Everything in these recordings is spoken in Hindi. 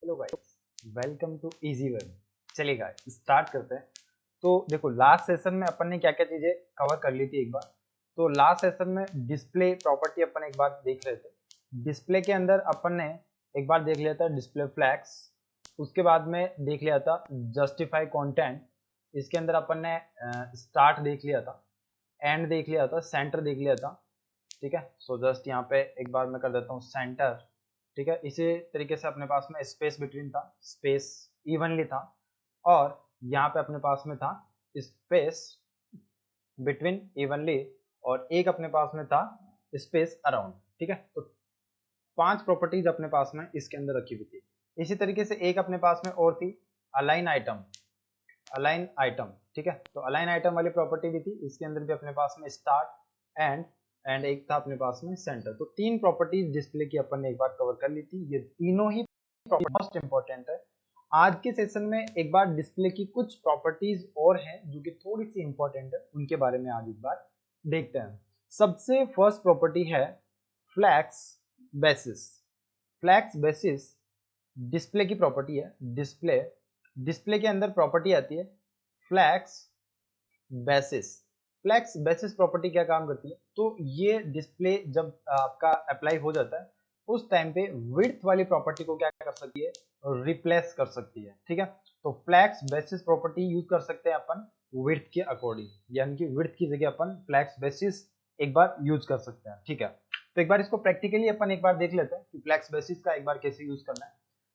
Hello guys, welcome to Easy Web. चलिए गाइस स्टार्ट करते हैं। तो देखो लास्ट सेशन में अपन ने क्या क्या चीजें कवर कर ली थी एक बार। तो लास्ट सेशन में डिस्प्ले प्रॉपर्टी अपन एक बार देख रहे थे। डिस्प्ले के अंदर अपन ने एक बार देख लिया था डिस्प्ले फ्लैग्स, उसके बाद में देख लिया था जस्टिफाई कंटेंट, इसके अंदर अपन ने स्टार्ट देख लिया था, एंड देख लिया था, सेंटर देख लिया था। ठीक है, सो जस्ट यहाँ पे एक बार मैं कर देता हूँ सेंटर। ठीक है, इसी तरीके से अपने पास में स्पेस बिटवीन था, स्पेस इवनली था, और यहाँ पे अपने पास में था स्पेस बिटवीन इवनली, और एक अपने पास में था स्पेस अराउंड। ठीक है, तो 5 प्रॉपर्टीज अपने पास में इसके अंदर रखी हुई थी। इसी तरीके से एक अपने पास में और थी अलाइन आइटम, अलाइन आइटम। ठीक है, तो अलाइन आइटम वाली प्रॉपर्टी भी थी, इसके अंदर भी अपने पास में स्टार्ट एंड एक था अपने पास में सेंटर। तो 3 प्रॉपर्टीज डिस्प्ले की अपन ने एक बार कवर कर ली थी। ये तीनों ही मोस्ट इंपॉर्टेंट है। आज के सेशन में एक बार डिस्प्ले की कुछ प्रॉपर्टीज और हैं जो कि थोड़ी सी इंपॉर्टेंट है, उनके बारे में आज एक बार देखते हैं। सबसे फर्स्ट प्रॉपर्टी है flex basis. Flex basis display की प्रॉपर्टी है। डिस्प्ले के अंदर प्रॉपर्टी आती है flex basis. Flex basis property क्या काम करती है, तो ये डिस्प्ले जब आपका अप्लाई हो जाता है उस टाइम पे विड्थ वाली प्रॉपर्टी को क्या कर सकती है, रिप्लेस कर सकती है। ठीक है, तो फ्लैक्स बेसिस प्रॉपर्टी यूज कर सकते हैं अपन विड्थ के अकॉर्डिंग, यानी कि विड्थ की जगह अपन फ्लैक्स बेसिस एक बार यूज कर सकते हैं। ठीक है, तो एक बार इसको प्रैक्टिकली अपन एक बार देख लेते हैं कि फ्लैक्स बेसिस का एक बार कैसे यूज करना है।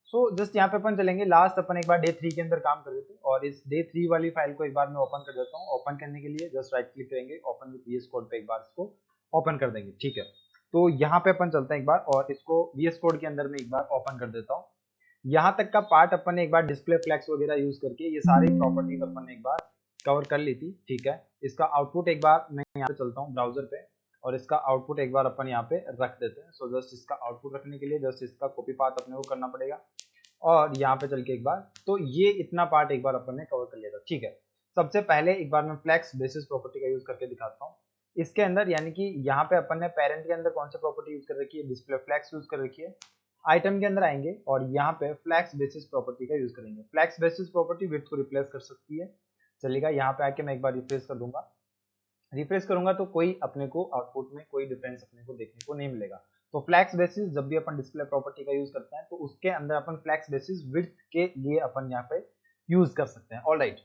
सो जस्ट यहाँ पे अपन चलेंगे, लास्ट अपन एक बार डे 3 के अंदर काम कर रहे थे, और इस डे 3 वाली फाइल को एक बार मैं ओपन कर देता हूँ। ओपन करने के लिए जस्ट राइट क्लिक करेंगे, ओपन विद वीएस कोड पे एक बार इसको ओपन कर देंगे। ठीक है, तो यहाँ पे अपन चलते हैं एक बार, और इसको वीएस कोड के अंदर में एक बार ओपन कर देता हूँ। यहाँ तक का पार्ट अपन ने एक बार डिस्प्ले फ्लैक्स वगैरह यूज करके ये सारी प्रॉपर्टीज अपन ने एक बार कवर कर ली थी। ठीक है, इसका आउटपुट एक बार मैं यहाँ पे चलता हूँ ब्राउजर पे, और इसका आउटपुट एक बार अपन यहाँ पे रख देते हैं। सो जस्ट इसका आउटपुट रखने के लिए जस्ट इसका कॉपी पाथ अपने को करना पड़ेगा, और यहाँ पे चल के एक बार, तो ये इतना पार्ट एक बार अपन ने कवर कर लिया था। ठीक है, सबसे पहले एक बार मैं फ्लैक्स बेसिस प्रॉपर्टी का यूज करके दिखाता हूँ। इसके अंदर यानी कि यहाँ पे अपन ने पेरेंट के अंदर कौन सी प्रॉपर्टी यूज कर रखी है, डिस्प्ले फ्लैक्स यूज कर रखी है। आइटम के अंदर आएंगे और यहाँ पे फ्लैक्स बेसिस प्रॉपर्टी का यूज करेंगे। फ्लैक्स बेसिस प्रॉपर्टी विड्थ को रिप्लेस कर सकती है। चलेगा, यहाँ पे आके मैं एक बार रिफ्रेश कर दूंगा। रिफ्रेश करूंगा तो कोई अपने को आउटपुट में कोई डिफरेंस अपने को देखने को नहीं मिलेगा। तो फ्लैक्स बेसिस जब भी अपन डिस्प्ले प्रॉपर्टी का यूज करते हैं तो उसके अंदर अपन फ्लैक्स बेसिस विड्थ के लिए अपन यहाँ पे यूज कर सकते हैं। ऑलराइट,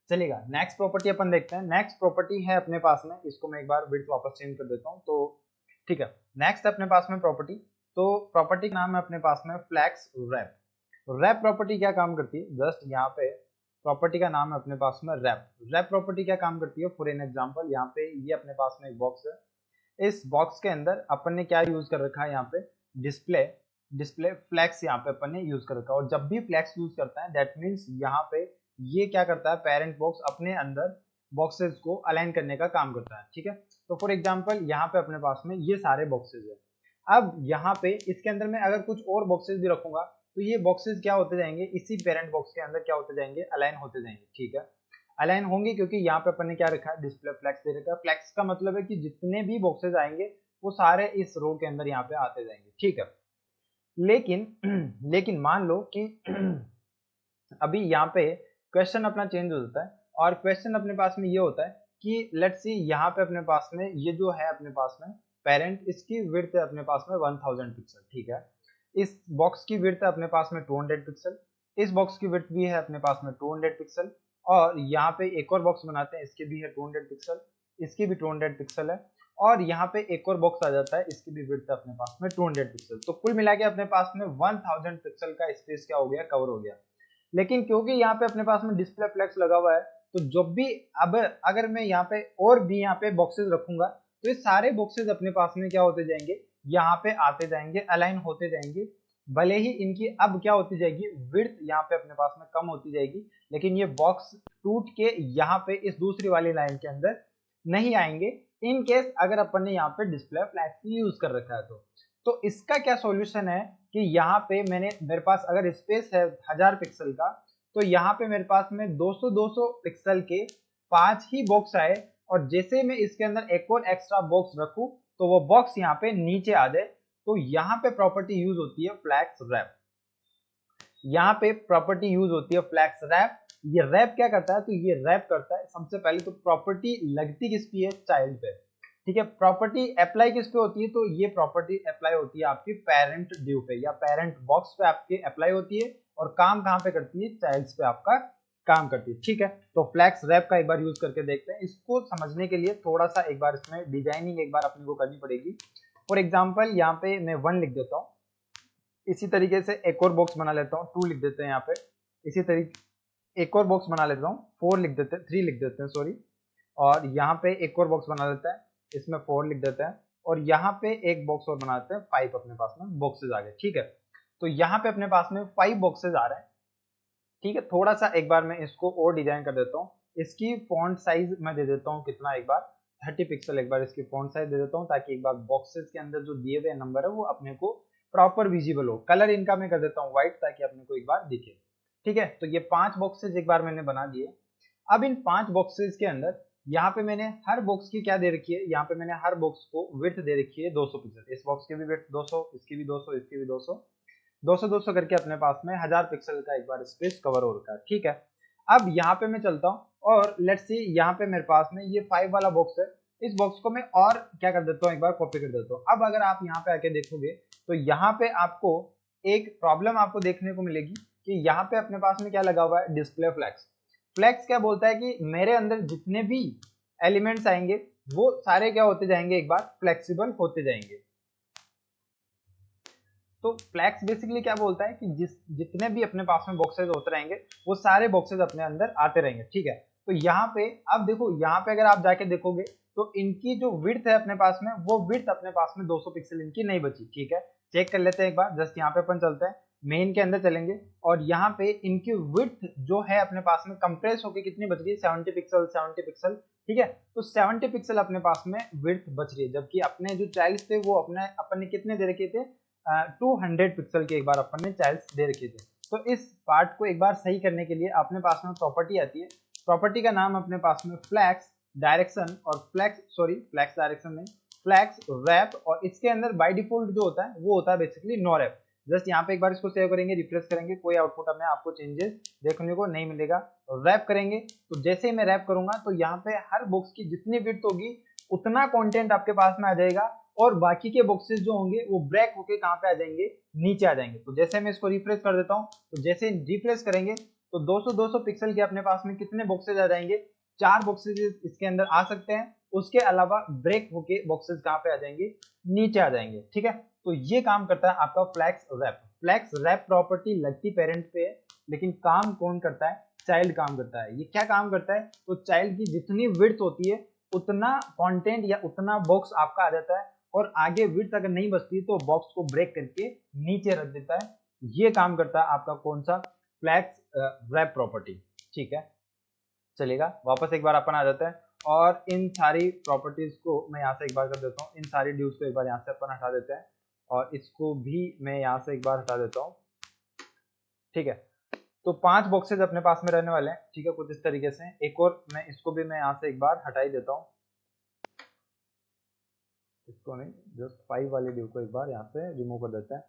चलेगा, नेक्स्ट प्रॉपर्टी अपन देखते हैं। नेक्स्ट प्रॉपर्टी है अपने पास में, इसको मैं एक बार विड्थ वापस चेंज कर देता हूँ। तो ठीक है, नेक्स्ट अपने पास में प्रॉपर्टी, तो प्रॉपर्टी का नाम है अपने पास में फ्लैक्स रैप। रैप प्रॉपर्टी क्या काम करती है, जस्ट यहाँ पे प्रॉपर्टी का नाम है अपने पास में रैप। रैप प्रॉपर्टी क्या काम करती है, फॉर एन एग्जांपल यहाँ पे ये अपने पास में एक बॉक्स है। इस बॉक्स के अंदर अपन ने क्या यूज कर रखा है, यहाँ पे डिस्प्ले फ्लैक्स यहाँ पे अपन ने यूज कर रखा है। और जब भी फ्लैक्स यूज करता है दैट मीन्स यहाँ पे ये क्या करता है, पेरेंट बॉक्स अपने अंदर बॉक्सेस को अलाइन करने का काम करता है। ठीक है, तो फॉर एग्जाम्पल यहाँ पे अपने पास में ये सारे बॉक्सेस है। अब यहाँ पे इसके अंदर में अगर कुछ और बॉक्सेस भी रखूंगा तो ये बॉक्सेस क्या होते जाएंगे, इसी पेरेंट बॉक्स के अंदर क्या होते जाएंगे, अलाइन होते जाएंगे। ठीक है, अलाइन होंगे क्योंकि यहाँ पे अपन ने क्या रखा है, डिस्प्ले फ्लैक्स दे रखा है। फ्लैक्स का मतलब है कि जितने भी बॉक्सेस आएंगे वो सारे इस रो के अंदर यहाँ पे आते जाएंगे। ठीक है, लेकिन मान लो कि अभी यहाँ पे क्वेश्चन अपना चेंज हो जाता है, और क्वेश्चन अपने पास में ये होता है कि लेट्स सी यहाँ पे अपने पास में ये जो है अपने पास में पेरेंट, इसकी विड्थ है अपने पास में 1000 पिक्सल। ठीक है, इस बॉक्स की विड्थ है अपने पास में 200 पिक्सल, इस बॉक्स की विड्थ भी है अपने पास में 200 पिक्सल, और यहाँ पे एक और बॉक्स बनाते हैं, इसके भी है 200 पिक्सल, इसकी भी 200 पिक्सल है, और यहाँ पे एक और बॉक्स आ जाता है, इसकी भी विड्थ है अपने पास में 200 पिक्सल। तो कुल मिला के अपने पास में 1000 पिक्सल का स्पेस क्या हो गया, कवर हो गया। लेकिन क्योंकि यहाँ पे अपने पास में डिस्प्ले फ्लैक्स लगा हुआ है, तो जब भी अब अगर मैं यहाँ पे और भी यहाँ पे बॉक्सेस रखूंगा तो ये सारे बॉक्सेस अपने पास में क्या होते जाएंगे, यहाँ पे आते जाएंगे, अलाइन होते जाएंगे। भले ही इनकी अब क्या होती जाएगी, विड्थ यहाँ पे अपने पास में कम होती जाएगी, लेकिन ये बॉक्स टूट के यहाँ पे इस दूसरी वाली लाइन के अंदर नहीं आएंगे, इन केस अगर अपन ने यहाँ पे डिस्प्ले फ्लैक्स यूज कर रखा है तो इसका क्या सॉल्यूशन है कि यहाँ पे मेरे पास अगर स्पेस है 1000 पिक्सल का, तो यहाँ पे मेरे पास में 200 पिक्सल के 5 ही बॉक्स आए, और जैसे मैं इसके अंदर एक और एक्स्ट्रा बॉक्स रखूं तो वो बॉक्स यहाँ पे नीचे आ जाए। तो यहाँ पे प्रॉपर्टी यूज होती है फ्लैक्स रैप। यहाँ पे प्रॉपर्टी यूज होती है फ्लैक्स रैप। ये रैप क्या करता है, तो ये रैप करता है सबसे पहले तो प्रॉपर्टी लगती किस पे है, चाइल्ड पे। ठीक है, प्रॉपर्टी अप्लाई किस पे होती है, तो ये प्रॉपर्टी अप्लाई होती है आपकी पेरेंट ड्यू पे या पेरेंट बॉक्स पे आपके अप्लाई होती है, और काम कहाँ पे करती है, चाइल्ड्स पे आपका काम करती है। ठीक है, तो फ्लैक्स रैप का एक बार यूज करके देखते हैं। इसको समझने के लिए थोड़ा सा एक बार इसमें डिजाइनिंग एक बार अपने को करनी पड़ेगी। फॉर एग्जाम्पल यहाँ पे मैं 1 लिख देता हूँ, इसी तरीके से एक और बॉक्स बना लेता हूँ, 2 लिख देते हैं यहाँ पे, इसी तरीके एक और बॉक्स बना लेता हूँ, 4 लिख देते हैं, 3 लिख देते हैं सॉरी, और यहाँ पे एक और बॉक्स बना लेते हैं, इसमें 4 लिख देते हैं, और यहाँ पे एक बॉक्स और बना लेते हैं, 5 अपने पास में बॉक्सेज आ गए। ठीक है, तो यहाँ पे अपने पास में 5 बॉक्सेज आ रहे हैं। ठीक है, थोड़ा सा एक बार मैं इसको और डिजाइन कर देता हूँ। इसकी फॉन्ट साइज मैं दे देता हूँ कितना, एक बार 30 पिक्सल एक बार इसकी फॉन्ट साइज दे देता हूँ, ताकि एक बार बॉक्सेस के अंदर जो दिए हुए नंबर है वो अपने को प्रॉपर विजिबल हो। कलर इनका मैं कर देता हूँ व्हाइट, ताकि अपने को एक बार दिखे। ठीक है, तो ये 5 बॉक्सेस एक बार मैंने बना दिए। अब इन 5 बॉक्सेस के अंदर यहाँ पे मैंने हर बॉक्स की क्या दे रखी है, यहाँ पे मैंने हर बॉक्स को विड्थ दे रखी है 200 पिक्सल। इस बॉक्स की भी विड्थ 200, इसकी भी 200, इसकी भी 200, 200 200 करके अपने पास में 1000 पिक्सल का एक बार स्पेस कवर हो रखा है। ठीक है, अब यहाँ पे मैं चलता हूँ और लेट्स सी यहाँ पे मेरे पास में ये 5 वाला बॉक्स है, इस बॉक्स को मैं और क्या कर देता हूँ, एक बार कॉपी कर देता हूँ। अब अगर आप यहाँ पे आके देखोगे तो यहाँ पे आपको एक प्रॉब्लम आपको देखने को मिलेगी कि यहाँ पे अपने पास में क्या लगा हुआ है, डिस्प्ले फ्लैक्स। फ्लैक्स क्या बोलता है कि मेरे अंदर जितने भी एलिमेंट्स आएंगे वो सारे क्या होते जाएंगे, एक बार फ्लेक्सिबल होते जाएंगे। तो फ्लैक्स बेसिकली क्या बोलता है कि जितने भी अपने पास में बॉक्सेस होते रहेंगे वो सारे बॉक्सेस अपने अंदर आते रहेंगे। ठीक है, तो यहाँ पे अब देखो, यहाँ पे अगर आप जाके देखोगे तो इनकी जो विड्थ है अपने पास में, वो विड्थ अपने पास में 200 पिक्सल इनकी नहीं बची। ठीक है, चेक कर लेते हैं एक बार, जस्ट यहाँ पे अपन चलते हैं, मेन के अंदर चलेंगे, और यहाँ पे इनकी विड्थ जो है अपने पास में कंप्रेस होकर कितनी बच रही है, 70 पिक्सल, 70 पिक्सल। ठीक है, तो 70 पिक्सल अपने पास में विड्थ बच रही है, जबकि अपने जो चाइल्ड थे वो अपने अपन ने कितने दे रखे थे, 200 पिक्सल के एक बार अपन ने चाइल्ड्स दे रखे थे। तो इस पार्ट को एक बार सही करने के लिए अपने पास में प्रॉपर्टी आती है, प्रॉपर्टी का नाम अपने पास में फ्लैक्स डायरेक्शन और फ्लैक्स डायरेक्शन में फ्लैक्स रैप, और इसके अंदर बाय डिफॉल्ट जो होता है वो होता है बेसिकली नो रैप। जस्ट यहाँ पे एक बार इसको सेव करेंगे, रिफ्रेश करेंगे, कोई आउटपुट में आपको चेंजेस देखने को नहीं मिलेगा। रैप करेंगे तो जैसे ही मैं रैप करूंगा तो यहाँ पे हर बॉक्स की जितनी विड्थ होगी उतना कंटेंट आपके पास में आ जाएगा, और बाकी के बॉक्सेस जो होंगे वो ब्रेक होके कहाँ पे आ जाएंगे, नीचे आ जाएंगे। तो जैसे मैं इसको रिफ्रेश कर देता हूँ, तो जैसे रिफ्रेश करेंगे तो 200 पिक्सल के अपने पास में कितने बॉक्सेस आ जाएंगे, 4 बॉक्सेस इसके अंदर आ सकते हैं। उसके अलावा ब्रेक होके बॉक्सेस कहाँ पे आ जाएंगे, नीचे आ जाएंगे। ठीक है, तो ये काम करता है आपका flex wrap. Flex wrap property लगती पेरेंट पे है, लेकिन काम कौन करता है, चाइल्ड काम करता है। ये क्या काम करता है, तो चाइल्ड की जितनी विड्थ होती है उतना कंटेंट या उतना बॉक्स आपका आ जाता है, और आगे विड्थ अगर नहीं बचती तो बॉक्स को ब्रेक करके नीचे रख देता है। ये काम करता है आपका कौन सा, फ्लैक्स रैप प्रॉपर्टी। ठीक है, चलेगा, वापस एक बार अपन आ जाते हैं, और इन सारी प्रॉपर्टीज को मैं यहाँ से एक बार कर देता हूँ, इन सारी ड्यूज को एक बार यहाँ से अपन हटा देते हैं, और इसको भी मैं यहाँ से एक बार हटा देता हूँ। ठीक है, तो 5 बॉक्सेज अपने पास में रहने वाले हैं। ठीक है, कुछ इस तरीके से, एक और मैं इसको भी मैं यहाँ से एक बार हटा ही देता हूँ, इसको नहीं, जस्ट 5 वाले ड्यू को एक बार यहाँ से रिमूव कर देते हैं।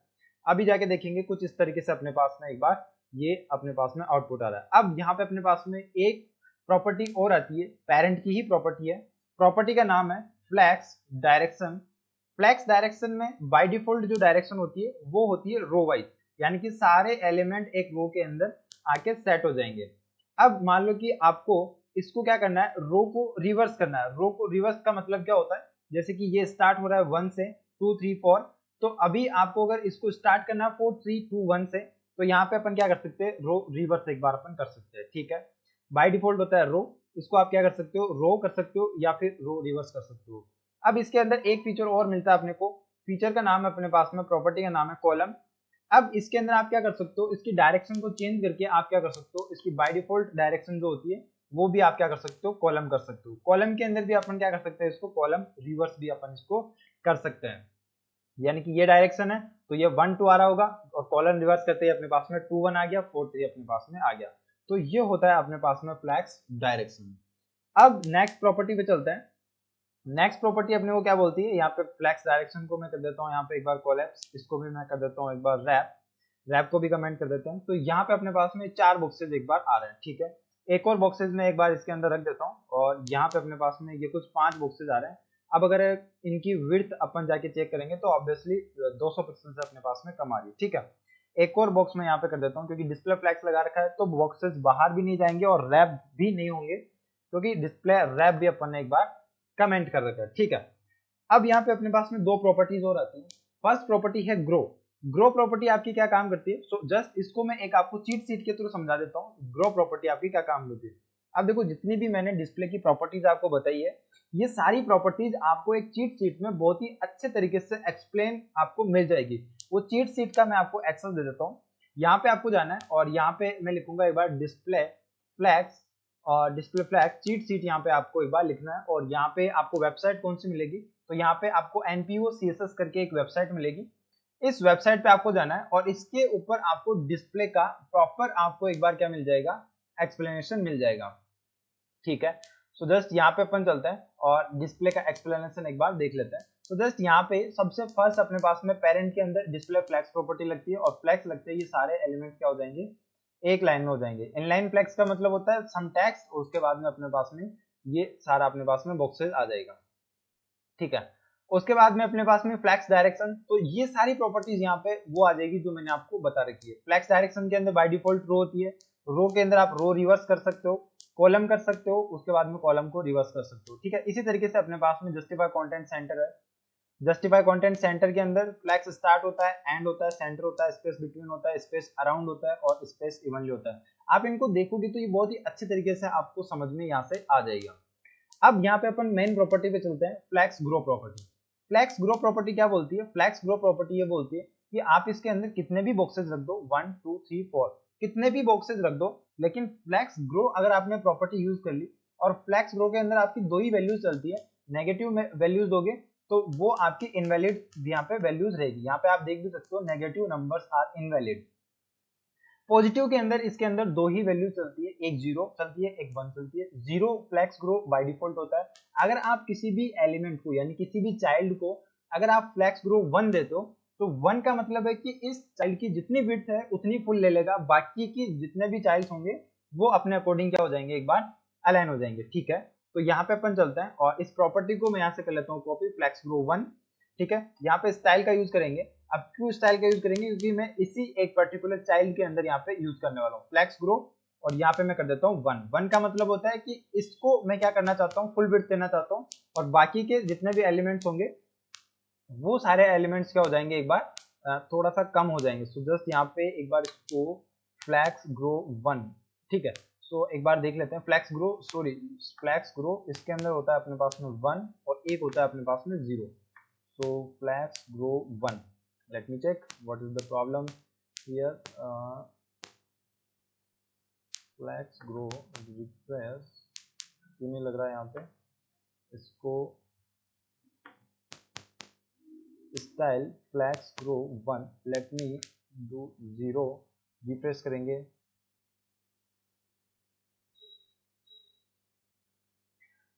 अभी जाके देखेंगे कुछ इस तरीके से अपने पास में एक बार ये अपने पास में आउटपुट आ रहा है। अब यहाँ पे अपने पास में एक प्रॉपर्टी और आती है, पेरेंट की ही प्रॉपर्टी है, प्रॉपर्टी का नाम है फ्लैक्स डायरेक्शन। फ्लैक्स डायरेक्शन में बाय डिफॉल्ट जो डायरेक्शन होती है वो होती है रो वाइज, यानी कि सारे एलिमेंट एक रो के अंदर आके सेट हो जाएंगे। अब मान लो कि आपको इसको क्या करना है, रो को रिवर्स करना है। रो को रिवर्स का मतलब क्या होता है, जैसे कि ये स्टार्ट हो रहा है 1 से 2 3 4, तो अभी आपको अगर इसको स्टार्ट करना है 4 3 2 1 से, तो यहाँ पे अपन क्या कर सकते हैं, रो रिवर्स एक बार अपन कर सकते हैं। ठीक है, बाय डिफॉल्ट होता है रो, इसको आप क्या कर सकते हो, रो कर सकते हो या फिर रो रिवर्स कर सकते हो। अब इसके अंदर एक फीचर और मिलता है अपने को, फीचर का नाम है अपने पास में, प्रॉपर्टी का नाम है कॉलम। अब इसके अंदर आप क्या कर सकते हो, इसकी डायरेक्शन को चेंज करके आप क्या कर सकते हो, इसकी बाय डिफॉल्ट डायरेक्शन जो होती है वो भी आप क्या कर सकते हो, कॉलम कर सकते हो। कॉलम के अंदर भी अपन क्या कर सकते हैं, इसको कॉलम रिवर्स भी अपन इसको कर सकते हैं। यानी कि ये डायरेक्शन है तो ये 1 2 आ रहा होगा, और कॉलम रिवर्स करते ही अपने पास में 2 1 आ गया, 4 3 अपने पास में आ गया। तो ये होता है अपने पास में फ्लैक्स डायरेक्शन। अब नेक्स्ट प्रॉपर्टी पे चलते हैं। नेक्स्ट प्रॉपर्टी अपने को क्या बोलती है, यहाँ पे फ्लैक्स डायरेक्शन को मैं कर देता हूँ यहाँ पे एक बार कोलैप्स, इसको भी मैं कर देता हूँ एक बार रैप। रैप को भी कमेंट कर देते हैं। तो यहाँ पे अपने पास में 4 बॉक्सेज एक बार आ रहे हैं, ठीक है। एक और बॉक्सेज में एक बार इसके अंदर रख देता हूँ और यहाँ पे अपने पास में ये कुछ 5 बॉक्सेज आ रहे हैं। अब अगर इनकी विड्थ अपन जाके चेक करेंगे तो ऑब्वियसली 200 पिक्सल से अपने पास में कम आ रही है, ठीक है। एक और बॉक्स में यहाँ पे कर देता हूँ क्योंकि डिस्प्ले फ्लैक्स लगा रखा है तो बॉक्सेस बाहर भी नहीं जाएंगे और रैप भी नहीं होंगे क्योंकि डिस्प्ले रैप भी अपन ने एक बार कमेंट कर रखा है, ठीक है। अब यहाँ पे अपने पास में 2 प्रॉपर्टीज और आती है। फर्स्ट प्रॉपर्टी है ग्रो। ग्रो प्रॉपर्टी आपकी क्या काम करती है, सो जस्ट इसको मैं एक आपको चीट शीट के थ्रू समझा देता हूँ। ग्रो प्रॉपर्टी आपकी क्या काम करती है। अब देखो जितनी भी मैंने डिस्प्ले की प्रॉपर्टीज आपको बताई है, ये सारी प्रॉपर्टीज आपको एक चीट शीट में बहुत ही अच्छे तरीके से एक्सप्लेन आपको मिल जाएगी। वो चीट शीट का मैं आपको एक्सेस दे देता हूँ। यहाँ पे आपको जाना है और यहाँ पे मैं लिखूंगा एक बार डिस्प्ले फ्लैक्स और डिस्प्ले फ्लैक्स चीट शीट यहाँ पे आपको एक बार लिखना है। और यहाँ पे आपको वेबसाइट कौन सी मिलेगी, तो यहाँ पे आपको NPO CSS करके एक वेबसाइट मिलेगी। इस वेबसाइट पे आपको जाना है और इसके ऊपर आपको डिस्प्ले का प्रॉपर आपको एक बार क्या मिल जाएगा, एक्सप्लेनेशन मिल जाएगा, ठीक है। सो जस्ट यहाँ पे अपन चलते हैं और डिस्प्ले का एक्सप्लेनेशन एक बार देख लेते हैं। तो जस्ट यहाँ पे सबसे फर्स्ट अपने पास में पेरेंट के अंदर डिस्प्ले फ्लैक्स प्रॉपर्टी लगती है और फ्लैक्स लगते हैं ये सारे एलिमेंट क्या हो जाएंगे, एक लाइन में हो जाएंगे। इनलाइन फ्लैक्स का मतलब होता है सम टेक्स्ट, उसके बाद में अपने पास में ये सारा अपने पास में बॉक्सेस आ जाएगा, ठीक है। उसके बाद में अपने पास में फ्लैक्स डायरेक्शन, तो ये सारी प्रॉपर्टीज यहाँ पे वो आ जाएगी जो मैंने आपको बता रखी है। फ्लैक्स डायरेक्शन के अंदर बाय डिफॉल्ट रो होती है, रो के अंदर आप रो रिवर्स कर सकते हो, कॉलम कर सकते हो, उसके बाद में कॉलम को रिवर्स कर सकते हो, ठीक है। इसी तरीके से अपने पास में जस्टिफाई कंटेंट सेंटर है। जस्टिफाई कंटेंट सेंटर के अंदर फ्लैक्स स्टार्ट होता है, एंड होता है, सेंटर होता है, स्पेस बिटवीन होता है, स्पेस अराउंड होता है और स्पेस इवनली होता है। आप इनको देखोगे तो ये बहुत ही अच्छे तरीके से आपको समझ में यहाँ से आ जाएगा। अब यहाँ पे अपन मेन प्रॉपर्टी पे चलते हैं, flex grow property. Flex grow property क्या बोलती है, फ्लैक्स ग्रो प्रॉपर्टी ये बोलती है कि आप इसके अंदर कितने भी बॉक्सेस रख दो, 1 2 3 4 कितने भी बॉक्सेस रख दो, लेकिन फ्लैक्स ग्रो अगर आपने प्रॉपर्टी यूज कर ली और फ्लैक्स ग्रो के अंदर आपकी 2 ही वैल्यूज चलती है, नेगेटिव वैल्यूज दोगे तो वो आपकी इनवैलिड यहाँ पे वैल्यूज रहेगी। यहाँ पे आप देख भी सकते हो negative numbers are invalid. Positive के अंदर इसके अंदर 2 ही वैल्यू चलती है, एक 0 चलती है, एक 1 चलती है। 0 फ्लैक्स ग्रो बाय डिफॉल्ट होता है। अगर आप किसी भी एलिमेंट को यानी किसी भी चाइल्ड को अगर आप फ्लैक्स ग्रो 1 देते हो तो 1 का मतलब है कि इस चाइल्ड की जितनी विड्थ है उतनी फुल ले लेगा, बाकी की जितने भी चाइल्ड होंगे वो अपने अकॉर्डिंग क्या हो जाएंगे, एक बार अलाइन हो जाएंगे, ठीक है। तो यहाँ पे अपन चलते हैं और इस प्रॉपर्टी को मैं यहाँ से कर लेता हूँ कॉपी, फ्लैक्स ग्रो 1, ठीक है। यहाँ पे स्टाइल का यूज करेंगे। अब क्यों स्टाइल का यूज करेंगे, क्योंकि मैं इसी एक पर्टिकुलर चाइल्ड के अंदर यहाँ पे यूज करने वाला हूँ फ्लैक्स ग्रो। और यहाँ पे मैं कर देता हूँ 1। 1 का मतलब होता है कि इसको मैं क्या करना चाहता हूँ, फुल विड्थ देना चाहता हूँ और बाकी के जितने भी एलिमेंट्स होंगे वो सारे एलिमेंट्स क्या हो जाएंगे, एक बार थोड़ा सा कम हो जाएंगे। सो जस्ट यहाँ पे एक बार इसको फ्लैक्स ग्रो 1, ठीक है। सो एक बार देख लेते हैं flex grow, sorry flex grow इसके अंदर होता है अपने पास में 1 और एक होता है अपने पास में 0। So flags grow 1. Let me check what is the problem here. Flags grow refresh क्यों नहीं लग रहा है यहाँ पे, इसको style flags grow 1, let me do 0, refresh करेंगे।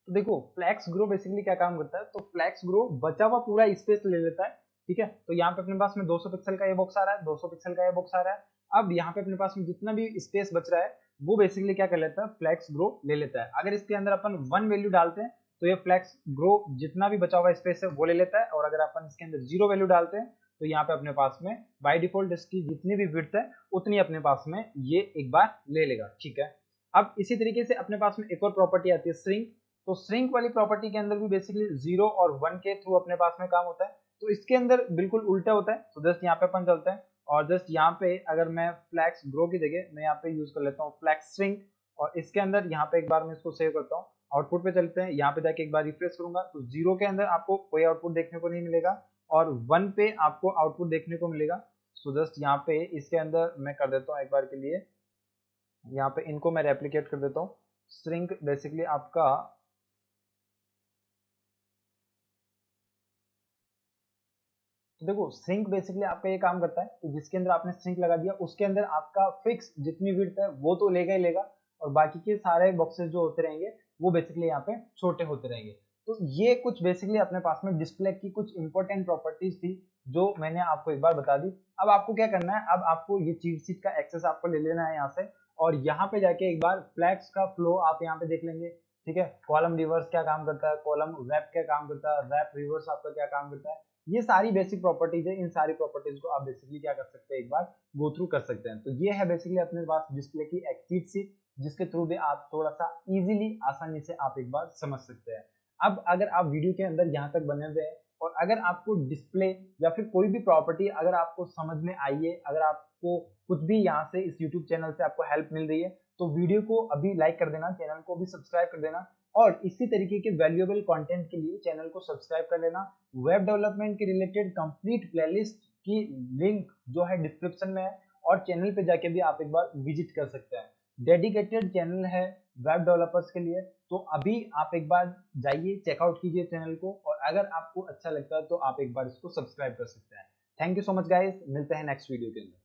तो देखो फ्लैक्स ग्रो बेसिकली क्या काम करता है, तो फ्लैक्स ग्रो बचा हुआ पूरा स्पेस ले लेता है, ठीक है। तो यहाँ पे अपने पास में 200 पिक्सल का ये बॉक्स आ रहा है, 200 पिक्सल का ये बॉक्स आ रहा है। अब यहाँ पे अपने पास में जितना भी स्पेस बच रहा है वो बेसिकली क्या कर लेता है, फ्लैक्स ग्रो ले लेता है। अगर इसके अंदर अपन 1 वैल्यू डालते हैं तो ये फ्लैक्स ग्रो जितना भी बचा हुआ स्पेस है वो ले लेता है, और अगर अपन इसके अंदर 0 वैल्यू डालते हैं तो यहाँ पे अपने पास में बाय डिफॉल्ट इसकी जितनी भी विड्थ है उतनी अपने पास में ये एक बार ले लेगा, ठीक है। अब इसी तरीके से अपने पास में एक और प्रॉपर्टी आती है श्रिंक। तो श्रिंक वाली प्रॉपर्टी के अंदर भी बेसिकली 0 और 1 के थ्रू अपने पास में काम होता है। तो इसके अंदर बिल्कुल उल्टा होता है। तो जस्ट यहाँ पे अपन चलते हैं और जस्ट यहाँ पे अगर मैं फ्लैक्स ग्रो की जगह मैं यहाँ पे यूज कर लेता हूँ फ्लैक्स श्रिंक, और इसके अंदर यहाँ पे एक बार मैं इसको सेव करता हूँ। आउटपुट पे चलते हैं, यहाँ पे जाके एक बार रिफ्रेश करूंगा तो 0 के अंदर आपको कोई आउटपुट देखने को नहीं मिलेगा और 1 पे आपको आउटपुट देखने को मिलेगा। सो जस्ट यहाँ पे इसके अंदर मैं कर देता हूँ एक बार के लिए, यहाँ पे इनको मैं रेप्लिकेट कर देता हूँ। श्रिंक बेसिकली आपका तो देखो श्रिंक बेसिकली आपका ये काम करता है कि जिसके अंदर आपने श्रिंक लगा दिया उसके अंदर आपका फिक्स जितनी विड्थ है वो तो लेगा ही लेगा और बाकी के सारे बॉक्सेस जो होते रहेंगे वो बेसिकली यहाँ पे छोटे होते रहेंगे। तो ये कुछ बेसिकली अपने पास में डिस्प्ले की कुछ इंपॉर्टेंट प्रॉपर्टीज थी जो मैंने आपको एक बार बता दी। अब आपको क्या करना है, अब आपको ये चीट शीट का एक्सेस आपको ले लेना है यहाँ से, और यहाँ पे जाके एक बार फ्लैक्स का फ्लो आप यहाँ पे देख लेंगे, ठीक है। कॉलम रिवर्स क्या काम करता है, कॉलम रैप क्या काम करता है, रैप रिवर्स आपका क्या काम करता है, ये सारी बेसिक प्रॉपर्टीज है। इन सारी प्रॉपर्टीज को आप बेसिकली क्या कर सकते हैं, एक बार गो थ्रू कर सकते हैं। तो ये है बेसिकली अपने पास डिस्प्ले की एक चीट शीट, जिसके थ्रू भी आप थोड़ा सा इजीली आसानी से आप एक बार समझ सकते हैं। अब अगर आप वीडियो के अंदर यहाँ तक बने हुए हैं और अगर आपको डिस्प्ले या फिर कोई भी प्रॉपर्टी अगर आपको समझ में आई है, अगर आपको कुछ भी यहाँ से इस यूट्यूब चैनल से आपको हेल्प मिल रही है, तो वीडियो को अभी लाइक कर देना, चैनल को भी सब्सक्राइब कर देना, और इसी तरीके के वैल्यूएबल कंटेंट के लिए चैनल को सब्सक्राइब कर लेना। वेब डेवलपमेंट के रिलेटेड कंप्लीट प्लेलिस्ट की लिंक जो है डिस्क्रिप्शन में है, और चैनल पे जाके भी आप एक बार विजिट कर सकते हैं। डेडिकेटेड चैनल है वेब डेवलपर्स के लिए, तो अभी आप एक बार जाइए, चेकआउट कीजिए चैनल को, और अगर आपको अच्छा लगता है तो आप एक बार इसको सब्सक्राइब कर सकते हैं। Thank you so much guys, मिलते हैं नेक्स्ट वीडियो के अंदर।